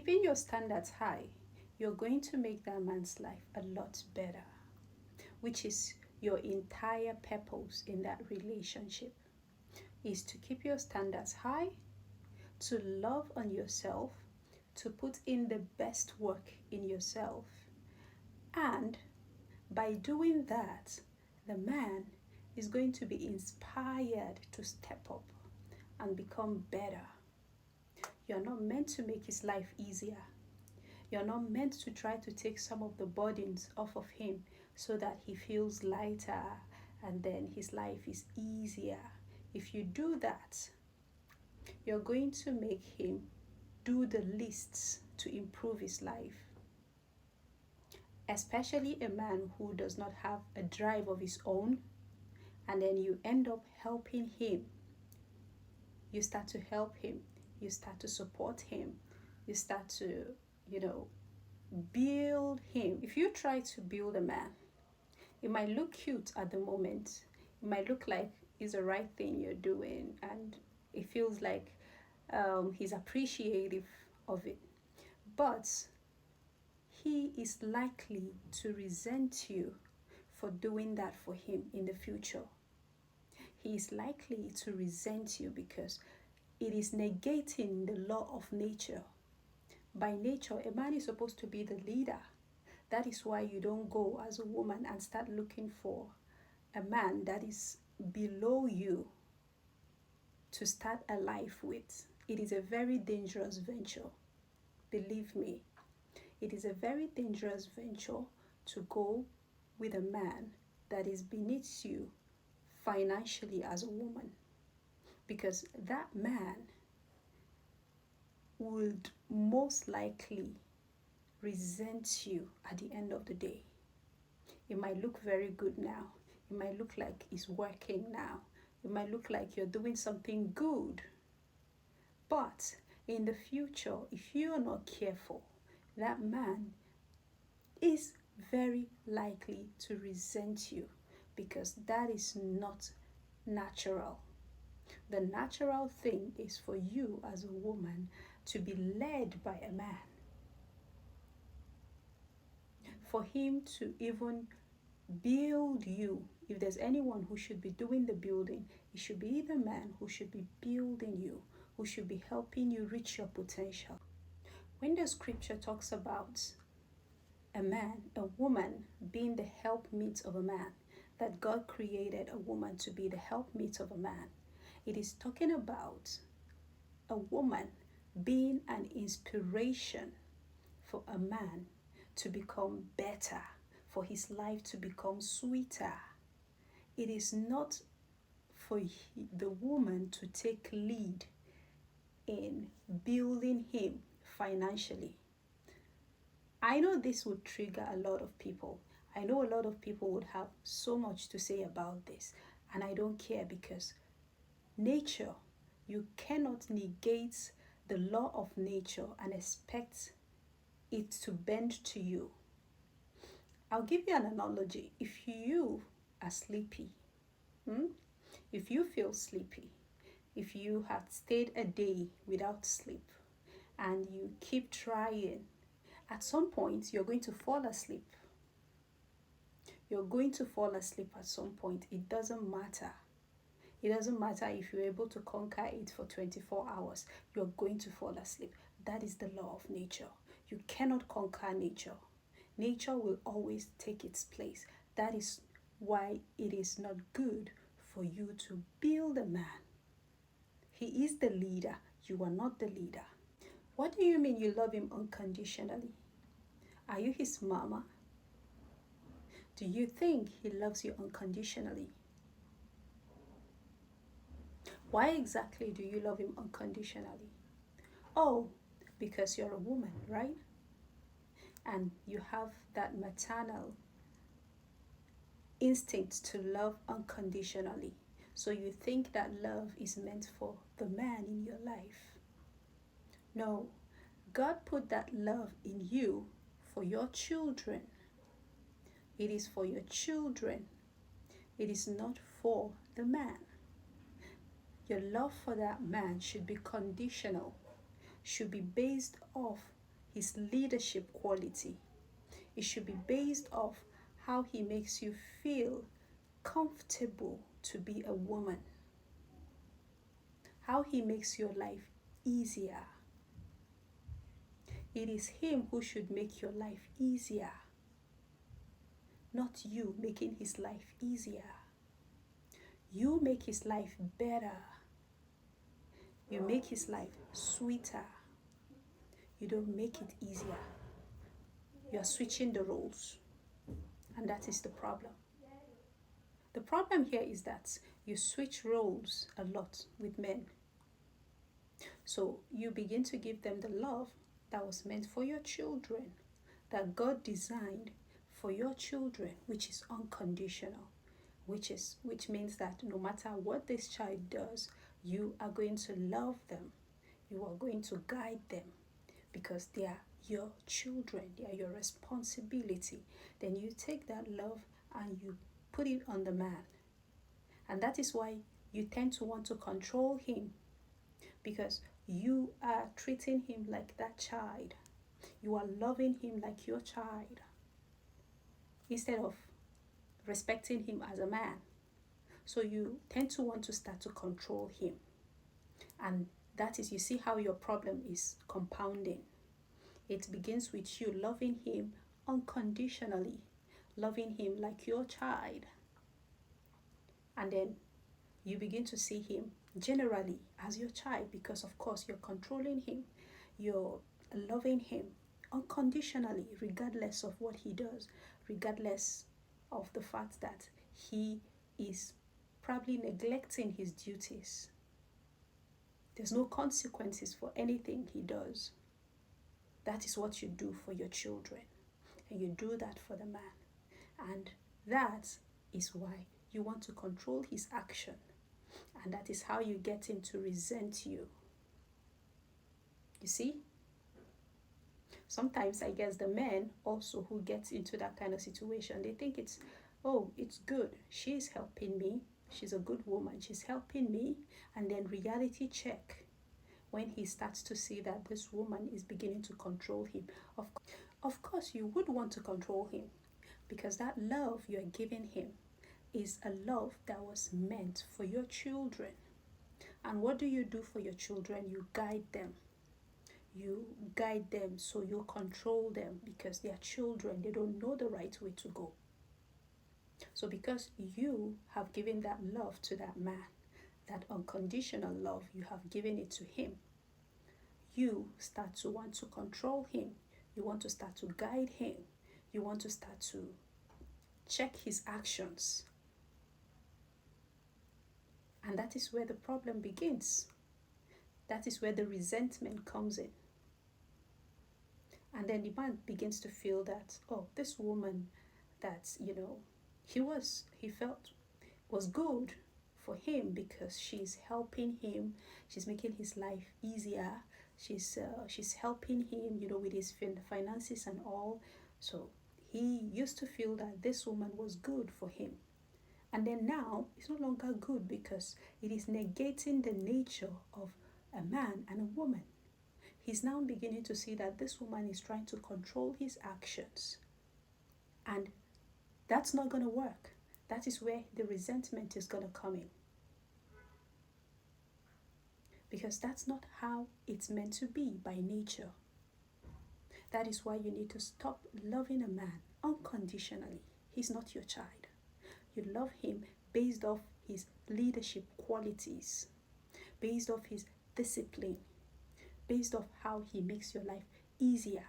keeping your standards high, you're going to make that man's life a lot better, which is your entire purpose in that relationship, is to keep your standards high, to love on yourself, to put in the best work in yourself. And by doing that, the man is going to be inspired to step up and become better. You're not meant to make his life easier. You're not meant to try to take some of the burdens off of him so that he feels lighter and then his life is easier. If you do that, you're going to make him do the least to improve his life. Especially a man who does not have a drive of his own, and then you end up helping him. You start to help him. You start to support him. You start to, build him. If you try to build a man, it might look cute at the moment. It might look like it's the right thing you're doing, and it feels like he's appreciative of it. But he is likely to resent you for doing that for him in the future. He is likely to resent you because it is negating the law of nature. By nature, a man is supposed to be the leader. That is why you don't go as a woman and start looking for a man that is below you to start a life with. It is a very dangerous venture. Believe me, it is a very dangerous venture to go with a man that is beneath you financially as a woman, because that man would most likely resent you at the end of the day. It might look very good now. It might look like it's working now. It might look like you're doing something good. But in the future, if you're not careful, that man is very likely to resent you, because that is not natural. The natural thing is for you as a woman to be led by a man. For him to even build you. If there's anyone who should be doing the building, it should be the man who should be building you, who should be helping you reach your potential. When the scripture talks about a woman being the helpmeet of a man, that God created a woman to be the helpmeet of a man, it is talking about a woman being an inspiration for a man to become better, for his life to become sweeter. It is not for the woman to take lead in building him financially. I know this would trigger a lot of people. I know a lot of people would have so much to say about this, and I don't care, because nature, you cannot negate the law of nature and expect it to bend to you. I'll give you an analogy. If you are sleepy, if you feel sleepy, if you have stayed a day without sleep and you keep trying, at some point you're going to fall asleep. You're going to fall asleep at some point. It doesn't matter. It doesn't matter if you're able to conquer it for 24 hours. You're going to fall asleep. That is the law of nature. You cannot conquer nature. Nature will always take its place. That is why it is not good for you to build a man. He is the leader. You are not the leader. What do you mean you love him unconditionally? Are you his mama? Do you think he loves you unconditionally? Why exactly do you love him unconditionally? Oh, because you're a woman, right? And you have that maternal instinct to love unconditionally. So you think that love is meant for the man in your life. No, God put that love in you for your children. It is for your children. It is not for the man. Your love for that man should be conditional, should be based off his leadership quality. It should be based off how he makes you feel comfortable to be a woman, how he makes your life easier. It is him who should make your life easier, not you making his life easier. You make his life better. You make his life sweeter. You don't make it easier. You are switching the roles, and that is the problem. The problem here is that you switch roles a lot with men. So you begin to give them the love that was meant for your children, that God designed for your children, which is unconditional, which means that no matter what this child does, you are going to love them. You are going to guide them because they are your children. They are your responsibility. Then you take that love and you put it on the man. And that is why you tend to want to control him, because you are treating him like that child. You are loving him like your child instead of respecting him as a man. So you tend to want to start to control him. And that is, you see how your problem is compounding. It begins with you loving him unconditionally, loving him like your child. And then you begin to see him generally as your child, because of course you're controlling him. You're loving him unconditionally, regardless of what he does, regardless of the fact that he is probably neglecting his duties. There's no consequences for anything he does. That is what you do for your children, and you do that for the man. And that is why you want to control his action, and that is how you get him to resent you. You see? Sometimes I guess the men also who get into that kind of situation, they think it's good. She's helping me. She's a good woman. She's helping me. And then reality check, when he starts to see that this woman is beginning to control him. Of course, you would want to control him, because that love you're giving him is a love that was meant for your children. And what do you do for your children? You guide them. You guide them, so you control them, because they are children. They don't know the right way to go. So because you have given that love to that man, that unconditional love, you have given it to him, you start to want to control him. You want to start to guide him. You want to start to check his actions. And that is where the problem begins. That is where the resentment comes in. And then the man begins to feel that, this woman that, he felt was good for him, because she's helping him. She's making his life easier. She's helping him, with his finances and all. So he used to feel that this woman was good for him. And then now it's no longer good, because it is negating the nature of a man and a woman. He's now beginning to see that this woman is trying to control his actions. And that's not going to work. That is where the resentment is going to come in. Because that's not how it's meant to be by nature. That is why you need to stop loving a man unconditionally. He's not your child. You love him based off his leadership qualities, based off his discipline, based off how he makes your life easier.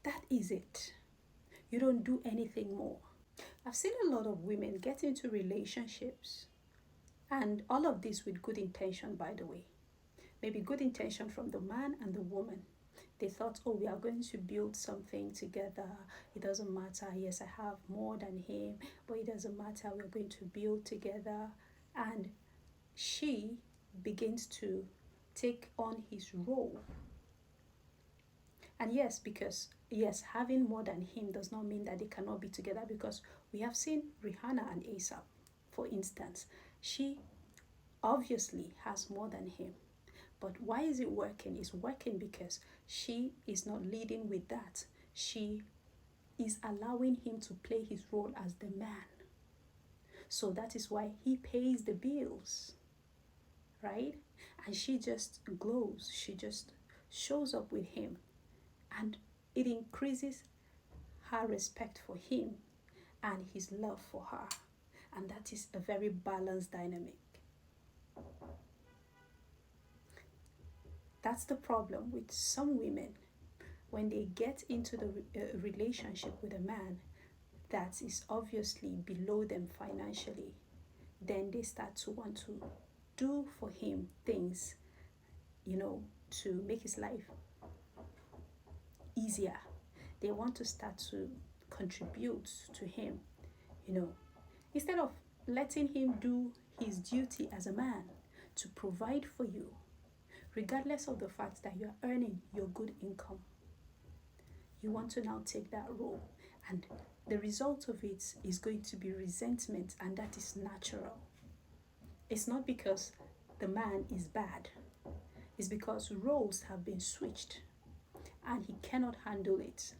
That is it. You don't do anything more. I've seen a lot of women get into relationships, and all of this with good intention, by the way. Maybe good intention from the man and the woman. They thought, we are going to build something together. It doesn't matter. Yes, I have more than him, but it doesn't matter. We're going to build together. And she begins to take on his role. And having more than him does not mean that they cannot be together, because we have seen Rihanna and A$AP, for instance. She obviously has more than him, But why is it working? It's working because she is not leading with that. She is allowing him to play his role as the man. So that is why he pays the bills, right? And she just glows. She just shows up with him. And it increases her respect for him and his love for her. And that is a very balanced dynamic. That's the problem with some women. When they get into the relationship with a man that is obviously below them financially, then they start to want to do for him things, to make his life easier. They want to start to contribute to him, instead of letting him do his duty as a man to provide for you, regardless of the fact that you're earning your good income. You want to now take that role, and the result of it is going to be resentment, and that is natural. It's not because the man is bad, it's because roles have been switched and he cannot handle it.